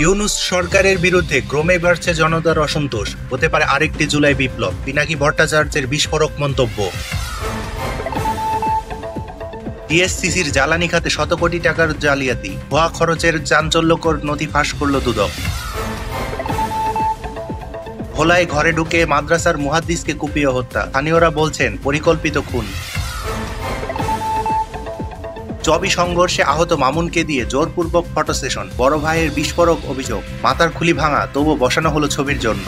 ইউনূস সরকারের বিরুদ্ধে ক্রমে বাড়ছে জনতার অসন্তোষ। হতে পারে আরেকটি জুলাই বিপ্লব। পিনাকি ভট্টাচার্যের বিস্ফোরক মন্তব্য। ডিএসসিসির জ্বালানি খাতে শত কোটি টাকার জালিয়াতি, ভুয়া খরচের চাঞ্চল্যকর নথি ফাঁস করল দুদক। ভোলায় ঘরে ঢুকে মাদ্রাসার মুহাদ্দিসকে কুপিয়ে হত্যা, স্থানীয়রা বলছেন পরিকল্পিত খুন। চবি সংঘর্ষে আহত মামুনকে দিয়ে জোরপূর্বক ফটো সেশন, বড় ভাইয়ের বিস্ফোরক অভিযোগ, মাথার খুলি ভাঙা তবু বসানো হলো ছবির জন্য।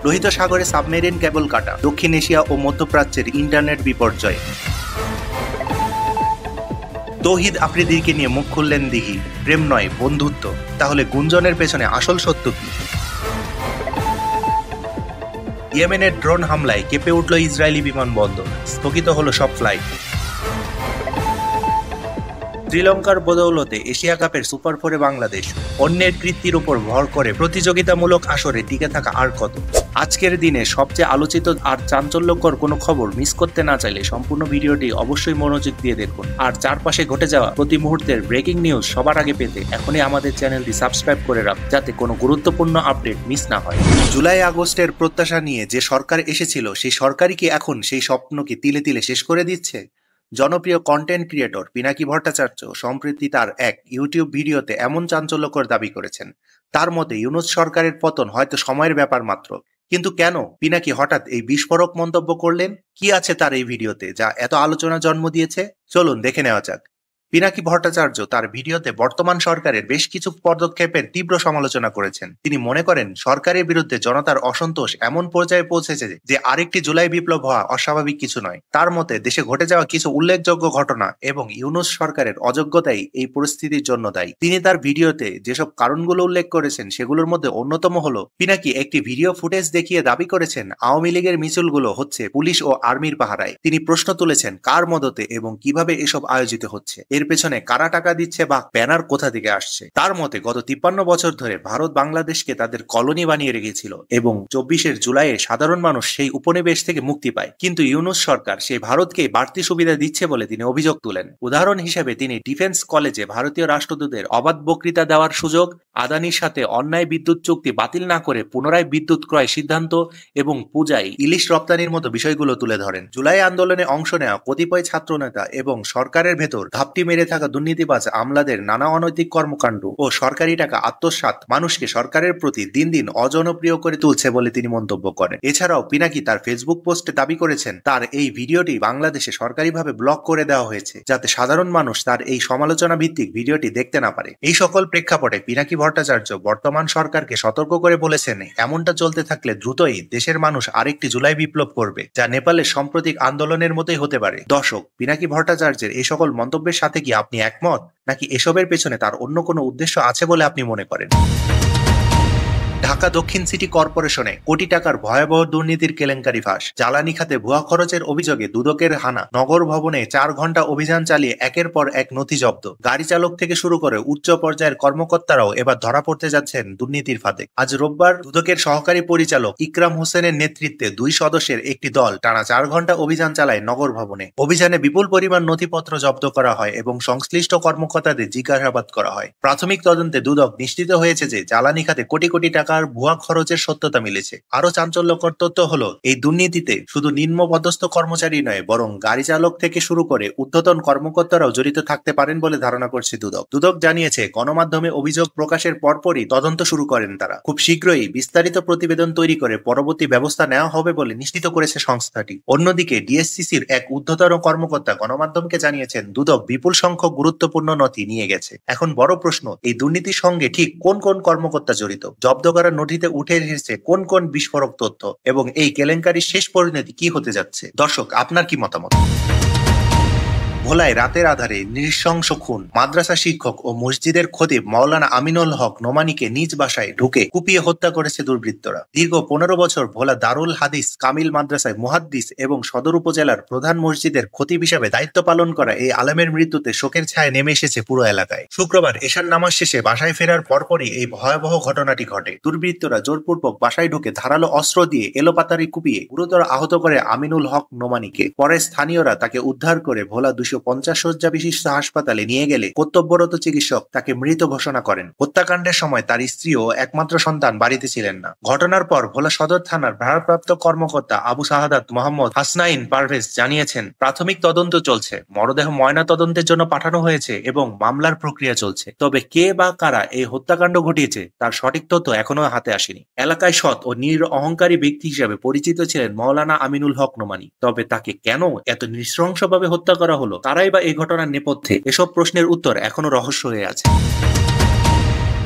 লোহিত সাগরে সাবমেরিন কেবল কাটা, দক্ষিণ এশিয়া ও মধ্যপ্রাচ্যের ইন্টারনেট বিপর্যয়। তৌহিদ আফ্রিদিকে নিয়ে মুখ খুললেন দিঘি, প্রেম নয় বন্ধুত্ব। তাহলে গুঞ্জনের পেছনে আসল সত্য কি? ইয়েমেনের ড্রোন হামলায় কেঁপে উঠল ইসরায়েলি বিমানবন্দর, স্থগিত হলো সব ফ্লাইট। শ্রীলঙ্কার বদৌলতে এশিয়া কাপের সুপার ফোরে বাংলাদেশ, অন্যের কৃতির উপর ভর করে প্রতিযোগিতামূলক আসরে টিকে থাকা আর কত। আজকের দিনে সবচেয়ে আলোচিত আর চাঞ্চল্যকর কোনো খবর মিস করতে না চাইলে সম্পূর্ণ ভিডিওটি অবশ্যই মনোযোগ দিয়ে দেখুন। আর চারপাশে ঘটে যাওয়া প্রতি মুহূর্তের ব্রেকিং নিউজ সবার আগে পেতে এখনই আমাদের চ্যানেলটি সাবস্ক্রাইব করে রাখুন, যাতে কোনো গুরুত্বপূর্ণ আপডেট মিস না হয়। জুলাই আগস্টের প্রত্যাশা নিয়ে যে সরকার এসেছিল, সেই সরকারই কি এখন সেই স্বপ্নকে তিলে তিলে শেষ করে দিচ্ছে? জনপ্রিয় কন্টেন্ট ক্রিয়েটর পিনাকি ভট্টাচার্য সম্প্রতি তার এক ইউটিউব ভিডিওতে এমন চাঞ্চল্যকর দাবি করেছেন। তার মতে ইউনূস সরকারের পতন হয়তো সময়ের ব্যাপার মাত্র। কিন্তু কেন পিনাকি হঠাৎ এই বিস্ফোরক মন্তব্য করলেন? কি আছে তার এই ভিডিওতে যা এত আলোচনা জন্ম দিয়েছে? চলুন দেখে নেওয়া যাক। পিনাকি ভট্টাচার্য তার ভিডিওতে বর্তমান সরকারের বেশ কিছু পদক্ষেপের তীব্র সমালোচনা করেছেন। তিনি মনে করেন সরকারের বিরুদ্ধে জনতার অসন্তোষ এমন পর্যায়ে পৌঁছেছে যে আরেকটি জুলাই বিপ্লব হওয়া অস্বাভাবিক কিছু নয়। তার মতে দেশে ঘটে যাওয়া কিছু উল্লেখযোগ্য ঘটনা এবং ইউনূস সরকারের অযোগ্যতাই এই পরিস্থিতির জন্য দায়ী। তিনি তার ভিডিওতে যেসব কারণগুলো উল্লেখ করেছেন সেগুলোর মধ্যে অন্যতম হলো, পিনাকি একটি ভিডিও ফুটেজ দেখিয়ে দাবি করেছেন আওয়ামী লীগের মিছিলগুলো হচ্ছে পুলিশ ও আর্মির পাহারায়। তিনি প্রশ্ন তুলেছেন কার মদতে এবং কিভাবে এসব আয়োজিত হচ্ছে, এর পেছনে কারা টাকা দিচ্ছে বা ব্যানার কোথা থেকে আসছে। তার মতে গত 53 বছর ধরে ভারত বাংলাদেশকে তাদের কলোনি বানিয়ে রেখেছিল এবং 24 জুলাইয়ে সাধারণ মানুষ সেই উপনিবেশ থেকে মুক্তি পায়। কিন্তু ইউনূস সরকার সেই ভারতকে বাড়তি সুবিধা দিচ্ছে বলে তিনি অভিযোগ তুলেন। উদাহরণ হিসেবে তিনি ডিফেন্স কলেজে ভারতীয় রাষ্ট্রদূতের অবাধ বক্তৃতা দেওয়ার সুযোগ, আদানির সাথে অন্যায় বিদ্যুৎ চুক্তি বাতিল না করে পুনরায় বিদ্যুৎ ক্রয় সিদ্ধান্ত এবং পূজায় ইলিশ রপ্তানির মতো বিষয়গুলো তুলে ধরেন। জুলাই আন্দোলনে অংশ নেওয়া কতিপয় ছাত্রনেতা এবং সরকারের ভেতর ঘাপটি মেরে থাকা দুর্নীতিবাজ আমলাদের নানা অনৈতিক কর্মকাণ্ড ও সরকারি টাকা আত্মসাৎ মানুষকে সরকারের প্রতি দিন দিন অজনপ্রিয় করে তুলছে বলে তিনি মন্তব্য করেন। এছাড়াও পিনাকি তার ফেসবুক পোস্টে দাবি করেছেন তার এই ভিডিওটি বাংলাদেশে সরকারিভাবে ব্লক করে দেওয়া হয়েছে, যাতে সাধারণ মানুষ তার এই সমালোচনা ভিত্তিক ভিডিওটি দেখতে না পারে। এই সকল প্রেক্ষাপটে পিনাকি ভট্টাচার্য বর্তমান সরকারকে সতর্ক করে বলেছেন, এমনটা চলতে থাকলে দ্রুতই দেশের মানুষ আরেকটি জুলাই বিপ্লব করবে, যা নেপালের সাম্প্রতিক আন্দোলনের মতোই হতে পারে। দর্শক, পিনাকি ভট্টাচার্যের এই সকল মন্তব্যের সাথে কি আপনি একমত, নাকি এসবের পেছনে তার অন্য কোনো উদ্দেশ্য আছে বলে আপনি মনে করেন? ঢাকা দক্ষিণ সিটি কর্পোরেশনে কোটি টাকার ভয়াবহ দুর্নীতির কেলেঙ্কারি ফাঁস, জ্বালানি খাতে ভুয়া খরচের অভিযোগে দুদকের হানা, নগর ভবনে 4 ঘন্টা অভিযান চালিয়ে একের পর এক নথি জব্দ, গাড়ি চালক থেকে শুরু করে উচ্চ পর্যায়ের কর্মকর্তারাও এবার ধরা পড়তে যাচ্ছেন দুর্নীতির ফাঁদে। আজ রোববার দুদকের সহকারী পরিচালক ইকরাম হোসেনের নেতৃত্বে 2 সদস্যের একটি দল টানা 4 ঘন্টা অভিযান চালায় নগর ভবনে। অভিযানে বিপুল পরিমাণ নথিপত্র জব্দ করা হয় এবং সংশ্লিষ্ট কর্মকর্তাদের জিজ্ঞাসাবাদ করা হয়। প্রাথমিক তদন্তে দুদক নিশ্চিত হয়েছে যে জ্বালানি খাতে কোটি কোটি টাকা ভুয়া খরচের সত্যতা মিলেছে। আরো চাঞ্চল্যকর তথ্য হলো, এই দুর্নীতিতে শুধু নিম্ন পদস্থ কর্মচারী নয়, বরং গাড়ি চালক থেকে শুরু করে ঊর্ধ্বতন কর্মকর্তারাও জড়িত থাকতে পারেন বলে ধারণা করছে দুদক। দুদক জানিয়েছে গণমাধ্যমে অভিযোগ প্রকাশের পরপরই তদন্ত শুরু করেন তারা। খুব শীঘ্রই বিস্তারিত প্রতিবেদন তৈরি করে পরবর্তী ব্যবস্থা নেওয়া হবে বলে নিশ্চিত করেছে সংস্থাটি। অন্যদিকে ডিএসসিসির এক ঊর্ধ্বতন কর্মকর্তা গণমাধ্যমকে জানিয়েছেন দুদক বিপুল সংখ্যক গুরুত্বপূর্ণ নথি নিয়ে গেছে। এখন বড় প্রশ্ন, এই দুর্নীতির সঙ্গে ঠিক কোন কোন কর্মকর্তা জড়িত, জব্দ করা নথিতে উঠে এসেছে কোন কোন বিস্ফোরক তথ্য এবং এই কেলেঙ্কারির শেষ পরিণতি কি হতে যাচ্ছে? দর্শক, আপনার কি মতামত? ভোলায় রাতের আধারে নৃশংস খুন, মাদ্রাসা শিক্ষক ও মসজিদের খতিব মাওলানা আমিনুল হক নোমানীকে নিজ বাসায় ঢুকে কুপিয়ে হত্যা করেছে দুর্বৃত্তরা। দীর্ঘ 15 বছর ভোলা দারুল হাদিস কামিল মাদ্রাসায় মুহাদ্দিস এবং সদর উপজেলার প্রধান মসজিদের খতিব হিসেবে দায়িত্ব পালন করা এই আলেমের মৃত্যুতে শোকের ছায়া নেমে এসেছে পুরো এলাকায়। শুক্রবার এশার নামাজ শেষে বাসায় ফেরার পরপরই এই ভয়াবহ ঘটনাটি ঘটে। দুর্বৃত্তরা জোরপূর্বক বাসায় ঢুকে ধারালো অস্ত্র দিয়ে এলোপাতাড়ি কুপিয়ে গুরুতর আহত করে আমিনুল হক নোমানীকে। পরে স্থানীয়রা তাকে উদ্ধার করে ভোলা 200 250 শয্যা বিশিষ্ট হাসপাতালে নিয়ে গেলে কর্তব্যরত চিকিৎসক তাকে মৃত ঘোষণা করেন। হত্যাকাণ্ডের সময় তার স্ত্রী ও একমাত্র সন্তান বাড়িতে ছিলেন না। ঘটনার পর ভোলা সদর থানার ভারপ্রাপ্ত কর্মকর্তা আবু শাহাদাত মোহাম্মদ হাসনাইন পারভেজ জানিয়েছেন, প্রাথমিক তদন্ত চলছে, মরদেহ ময়না তদন্তের জন্য পাঠানো হয়েছে এবং মামলার প্রক্রিয়া চলছে। তবে কে বা কারা এই হত্যাকাণ্ড ঘটিয়েছে তার সঠিক তথ্য এখনো হাতে আসেনি। এলাকায় সৎ ও অহংকারী ব্যক্তি হিসেবে পরিচিত ছিলেন মাওলানা আমিনুল হক নোমানী। তবে তাকে কেন এত নৃশংসভাবে হত্যা করা হলো, তারাই বা এই ঘটনার নেপথ্যে, এসব প্রশ্নের উত্তর এখনো রহস্য হয়ে আছে।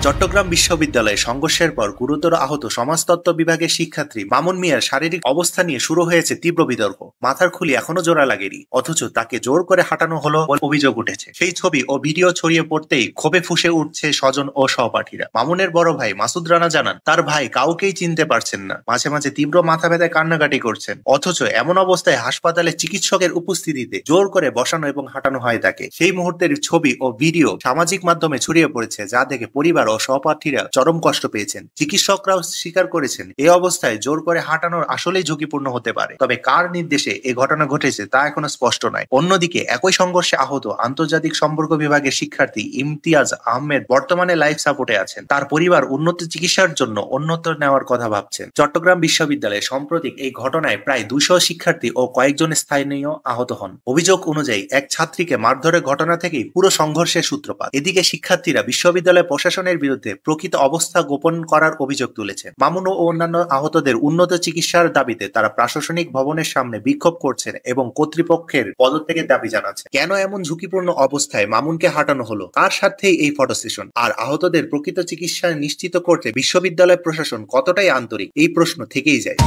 চট্টগ্রাম বিশ্ববিদ্যালয়ে সংঘর্ষের পর গুরুতর আহত সমাজতত্ত্ব বিভাগের শিক্ষার্থী মামুন মিয়ার শারীরিক অবস্থা নিয়ে শুরু হয়েছে তীব্র বিতর্ক। মাথার খুলি এখনো জোড়া লাগেনি, অথচ তাকে জোর করে হাঁটানো হলো বলে অভিযোগ উঠেছে। সেই ছবি ও ভিডিও ছড়িয়ে পড়তেই ক্ষোভে ফুঁসে উঠছে স্বজন ও সহপাঠীরা। মামুনের বড় ভাই মাসুদ রানা জানান, তার ভাই কাউকেই চিনতে পারছেন না, মাঝে মাঝে তীব্র মাথা ব্যথায় কান্নাকাটি করছেন। অথচ এমন অবস্থায় হাসপাতালে চিকিৎসকের উপস্থিতিতে জোর করে বসানো এবং হাঁটানো হয় তাকে। সেই মুহূর্তের ছবি ও ভিডিও সামাজিক মাধ্যমে ছড়িয়ে পড়েছে, যা দেখে পরিবার ও সহপাঠীরা চরম কষ্ট পেয়েছেন। চিকিৎসকরাও স্বীকার করেছেন, এই অবস্থায় জোর করে হাঁটানোর আসলেই ঝুঁকিপূর্ণ হতে পারে। তবে কার নির্দেশে এই ঘটনা ঘটেছে তা এখনো স্পষ্ট নয়। অন্যদিকে একই সংঘর্ষে আহত আন্তর্জাতিক সম্পর্ক বিভাগের শিক্ষার্থী ইমতিয়াজ আহমেদ বর্তমানে লাইফ সাপোর্টে আছেন। তার পরিবার উন্নত চিকিৎসার জন্য অন্যত্র নেওয়ার কথা ভাবছেন। চট্টগ্রাম বিশ্ববিদ্যালয়ে সম্প্রতি এই ঘটনায় প্রায় 200 শিক্ষার্থী ও কয়েকজন স্থানীয় আহত হন। অভিযোগ অনুযায়ী এক ছাত্রীকে মারধরের ঘটনা থেকেই পুরো সংঘর্ষের সূত্রপাত। এদিকে শিক্ষার্থীরা বিশ্ববিদ্যালয় প্রশাসনের বিরুদ্ধে প্রকৃত অবস্থা গোপন করার অভিযোগ তুলেছেন। মামুন ও অন্যান্য আহতদের উন্নত চিকিৎসার দাবিতে তারা প্রশাসনিক ভবনের সামনে বিক্ষোভ করছেন এবং কর্তৃপক্ষের পদত্যাগের দাবি জানাচ্ছেন। কেন এমন ঝুঁকিপূর্ণ অবস্থায় মামুনকে হাঁটানো হলো, কার স্বার্থেই এই ফটো সেশন, আর আহতদের প্রকৃত চিকিৎসা নিশ্চিত করতে বিশ্ববিদ্যালয় প্রশাসন কতটাই আন্তরিক, এই প্রশ্ন থেকেই যায়।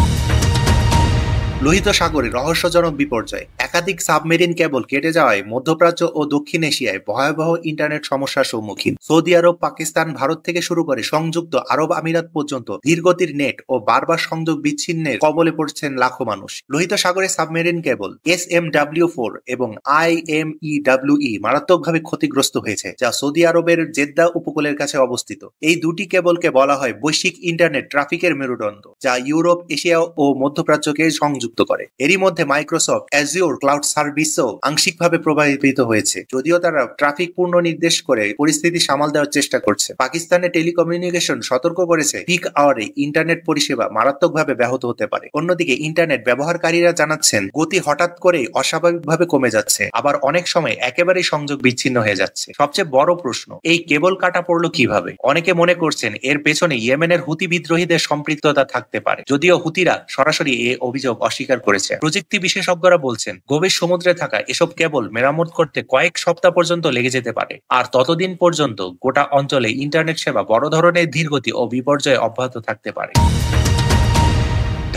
লোহিত সাগরে রহস্যজনক বিপর্যয়, একাধিক সাবমেরিন কেবল কেটে যাওয়ায় মধ্যপ্রাচ্য ও দক্ষিণ এশিয়ায় ভয়াবহ ইন্টারনেট সমস্যার সম্মুখীন। সৌদি আরব, পাকিস্তান, ভারত থেকে শুরু করে সংযুক্ত আরব আমিরাত পর্যন্ত ধীরগতির নেট ও বারবার সংযোগ বিচ্ছিন্নের কবলে পড়ছেন লাখো মানুষ। লোহিত সাগরে সাবমেরিন কেবল SMW4 এবং IMEWE মারাত্মকভাবে ক্ষতিগ্রস্ত হয়েছে, যা সৌদি আরবের জেদ্দা উপকূলের কাছে অবস্থিত। এই দুটি কেবলকে বলা হয় বৈশ্বিক ইন্টারনেট ট্রাফিকের মেরুদণ্ড, যা ইউরোপ, এশিয়া ও মধ্যপ্রাচ্যকে সংযুক্ত করে। এরই মধ্যে মাইক্রোসফট অ্যাজিওর ক্লাউড সার্ভিসও আংশিকভাবে প্রভাবিত হয়েছে, যদিও তারা ট্রাফিক পূর্ণ নির্দেশ করে পরিস্থিতি সামাল দেওয়ার চেষ্টা করছে। পাকিস্তানের টেলিকমিউনিকেশন সতর্ক করেছে, পিক আওয়ারে ইন্টারনেট পরিষেবা মারাত্মকভাবে ব্যাহত হতে পারে। অন্যদিকে ইন্টারনেট ব্যবহারকারীরা জানাচ্ছেন, গতি হঠাৎ করে অস্বাভাবিকভাবে কমে যাচ্ছে, আবার অনেক সময় একেবারেই সংযোগ বিচ্ছিন্ন হয়ে যাচ্ছে। সবচেয়ে বড় প্রশ্ন, এই কেবল কাটা পড়লো কিভাবে? অনেকে মনে করছেন এর পেছনে ইয়েমেনের হুতি বিদ্রোহীদের সম্পৃক্ততা থাকতে পারে, যদিও হুতিরা সরাসরি এই অভিযোগ অস্বীকার করেছে। প্রযুক্তি বিশেষজ্ঞরা বলছেন, গভীর সমুদ্রে থাকা এসব কেবল মেরামত করতে কয়েক সপ্তাহ পর্যন্ত লেগে যেতে পারে, আর ততদিন পর্যন্ত গোটা অঞ্চলে ইন্টারনেট সেবা বড় ধরনের ধীরগতি ও বিপর্যয় অব্যাহত থাকতে পারে।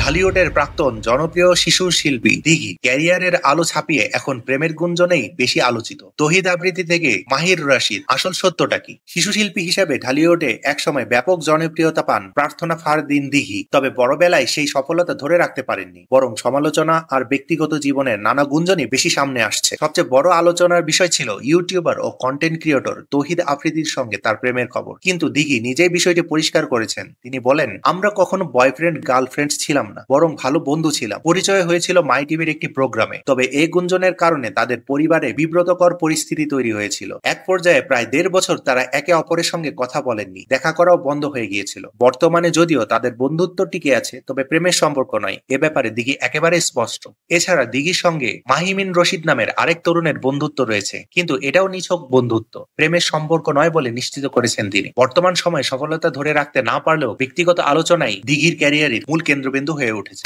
ঢালিউডের প্রাক্তন জনপ্রিয় শিশু শিল্পী দিঘি ক্যারিয়ারের আলো ছাপিয়ে এখন প্রেমের গুঞ্জনেই বেশি আলোচিত। তহিদ আবৃত্তি থেকে মাহির রাশিদ, আসল সত্যটা কি? শিশু শিল্পী হিসেবে ঢালিউডে একসময় ব্যাপক জনপ্রিয়তা পান প্রার্থনা ফারদিন দিঘি, তবে বড়বেলায় সেই সফলতা ধরে রাখতে পারেননি, বরং সমালোচনা আর ব্যক্তিগত জীবনের নানা গুঞ্জনই বেশি সামনে আসছে। সবচেয়ে বড় আলোচনার বিষয় ছিল ইউটিউবার ও কন্টেন্ট ক্রিয়েটর তহিদ আফ্রিদির সঙ্গে তার প্রেমের খবর। কিন্তু দিঘি নিজেই বিষয়টি পরিষ্কার করেছেন। তিনি বলেন, আমরা কখনো বয়ফ্রেন্ড গার্লফ্রেন্ড ছিলাম না, বরং ভালো বন্ধু ছিলাম। পরিচয় হয়েছিল মাই টিভির একটি প্রোগ্রামে। তবে এই গুঞ্জনের কারণে তাদের পরিবারে বিব্রতকর পরিস্থিতি তৈরি হয়েছিল। এক পর্যায়ে প্রায় 1.5 বছর তারা একে অপরের সঙ্গে কথা বলেননি, দেখা করাও বন্ধ হয়ে গিয়েছিল। বর্তমানে যদিও তাদের বন্ধুত্ব টিকে আছে, তবে প্রেমের সম্পর্ক নয়, এ ব্যাপারে দিঘি একেবারে স্পষ্ট। এছাড়া দিঘির সঙ্গে মাহিমিন রশিদ নামের আরেক তরুণের বন্ধুত্ব রয়েছে, কিন্তু এটাও নিছক বন্ধুত্ব, প্রেমের সম্পর্ক নয় বলে নিশ্চিত করেছেন তিনি। বর্তমান সময়ে সফলতা ধরে রাখতে না পারলেও ব্যক্তিগত আলোচনায় দিঘির ক্যারিয়ারের মূল কেন্দ্রবিন্দু হয়ে উঠেছে।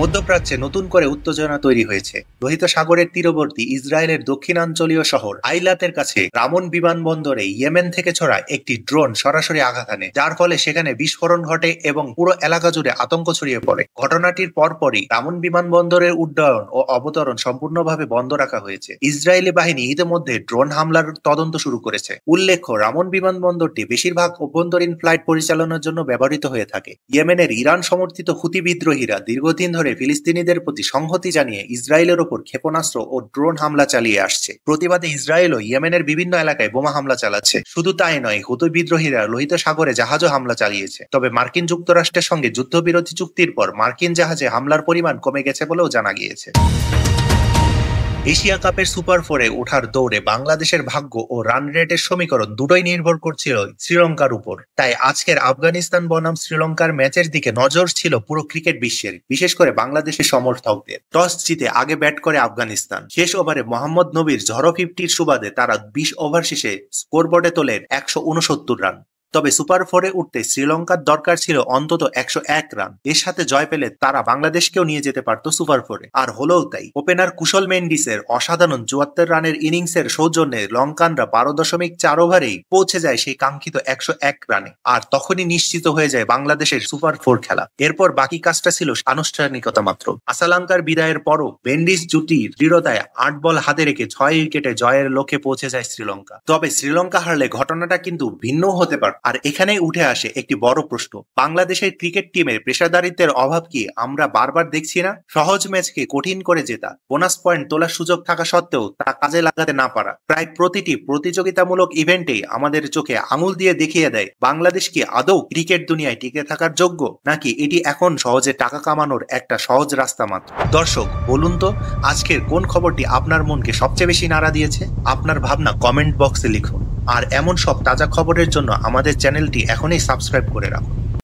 মধ্যপ্রাচ্যে নতুন করে উত্তেজনা তৈরি হয়েছে। লোহিত সাগরের তীরবর্তী ইসরায়েলের দক্ষিণাঞ্চলীয় শহর আইলাতের কাছে রামন বিমানবন্দরে ইয়েমেন থেকে ছড়া একটি ড্রোন সরাসরি আঘাত হানে, যার ফলে সেখানে বিস্ফোরণ ঘটে এবং পুরো এলাকা জুড়ে আতঙ্ক ছড়িয়ে পড়ে। ঘটনাটির পরপরই রামন বিমানবন্দরের উড্ডয়ন ও অবতরণ সম্পূর্ণভাবে বন্ধ রাখা হয়েছে। ইসরায়েলি বাহিনী ইতিমধ্যে ড্রোন হামলার তদন্ত শুরু করেছে। উল্লেখ্য, রামন বিমানবন্দরটি বেশিরভাগ অভ্যন্তরীণ ফ্লাইট পরিচালনার জন্য ব্যবহৃত হয়ে থাকে। ইয়েমেনের ইরান সমর্থিত হুতি বিদ্রোহীরা দীর্ঘদিন ধরে ফিলিস্তিনিদের প্রতি সংহতি জানিয়ে ইসরায়েলের ওপর ক্ষেপণাস্ত্র ও ড্রোন হামলা চালিয়ে আসছে। প্রতিবাদে ইসরায়েলও ইয়েমেনের বিভিন্ন এলাকায় বোমা হামলা চালাচ্ছে। শুধু তাই নয়, হুতি বিদ্রোহীরা লোহিত সাগরে জাহাজও হামলা চালিয়েছে। তবে মার্কিন যুক্তরাষ্ট্রের সঙ্গে যুদ্ধবিরতি চুক্তির পর মার্কিন জাহাজে হামলার পরিমাণ কমে গেছে বলেও জানা গিয়েছে। এশিয়া কাপের সুপার ফোরে ওঠার দৌড়ে বাংলাদেশের ভাগ্য ও রান রেটের সমীকরণ দুটোই নির্ভর করছিল শ্রীলঙ্কার উপর। তাই আজকের আফগানিস্তান বনাম শ্রীলঙ্কার ম্যাচের দিকে নজর ছিল পুরো ক্রিকেট বিশ্বের, বিশেষ করে বাংলাদেশের সমর্থকদের। টস জিতে আগে ব্যাট করে আফগানিস্তান। শেষ ওভারে মোহাম্মদ নবীর ঝড়ো 50-র সুবাদে তারা 20 ওভার শেষে স্কোরবোর্ডে তোলেন 169 রান। তবে সুপার ফোরে উঠতে শ্রীলঙ্কার দরকার ছিল অন্তত 101 রান। এর সাথে জয় পেলে তারা বাংলাদেশকেও নিয়ে যেতে পারত সুপার ফোরে, আর হলোও তাই। ওপেনার কুশল মেন্ডিসের অসাধারণ 74 রানের ইনিংসের সৌজন্যে লঙ্কানরা 12.4 ওভারেই পৌঁছে যায় সেই কাঙ্ক্ষিত 101 রানে, আর তখনই নিশ্চিত হয়ে যায় বাংলাদেশের সুপার ফোর খেলা। এরপর বাকি কাজটা ছিল আনুষ্ঠানিকতা মাত্র। আসালাঙ্কার বিদায়ের পরও মেন্ডিস জুটির দৃঢ়তায় 8 বল হাতে রেখে 6 উইকেটে জয়ের লক্ষ্যে পৌঁছে যায় শ্রীলঙ্কা। তবে শ্রীলঙ্কা হারলে ঘটনাটা কিন্তু ভিন্ন হতে পারত। আর এখানেই উঠে আসে একটি বড় প্রশ্ন, বাংলাদেশের ক্রিকেট টিমের পেশাদারিত্বের অভাব কি আমরা বারবার দেখছি না? সহজ ম্যাচকে কঠিন করে জেতা, বোনাস পয়েন্ট তোলার সুযোগ থাকা সত্ত্বেও তা কাজে লাগাতে না পারা, প্রায় প্রতিটি প্রতিযোগিতামূলক ইভেন্টেই আমাদের চোখে আঙুল দিয়ে দেখিয়ে দেয় বাংলাদেশ কি আদৌ ক্রিকেট দুনিয়ায় টিকে থাকার যোগ্য, নাকি এটি এখন সহজে টাকা কামানোর একটা সহজ রাস্তা মাত্র। দর্শক, বলুন তো আজকের কোন খবরটি আপনার মনকে সবচেয়ে বেশি নাড়া দিয়েছে? আপনার ভাবনা কমেন্ট বক্সে লিখুন। আর এমন সব তাজা খবরের জন্য আমাদের চ্যানেলটি এখনই সাবস্ক্রাইব করে রাখুন।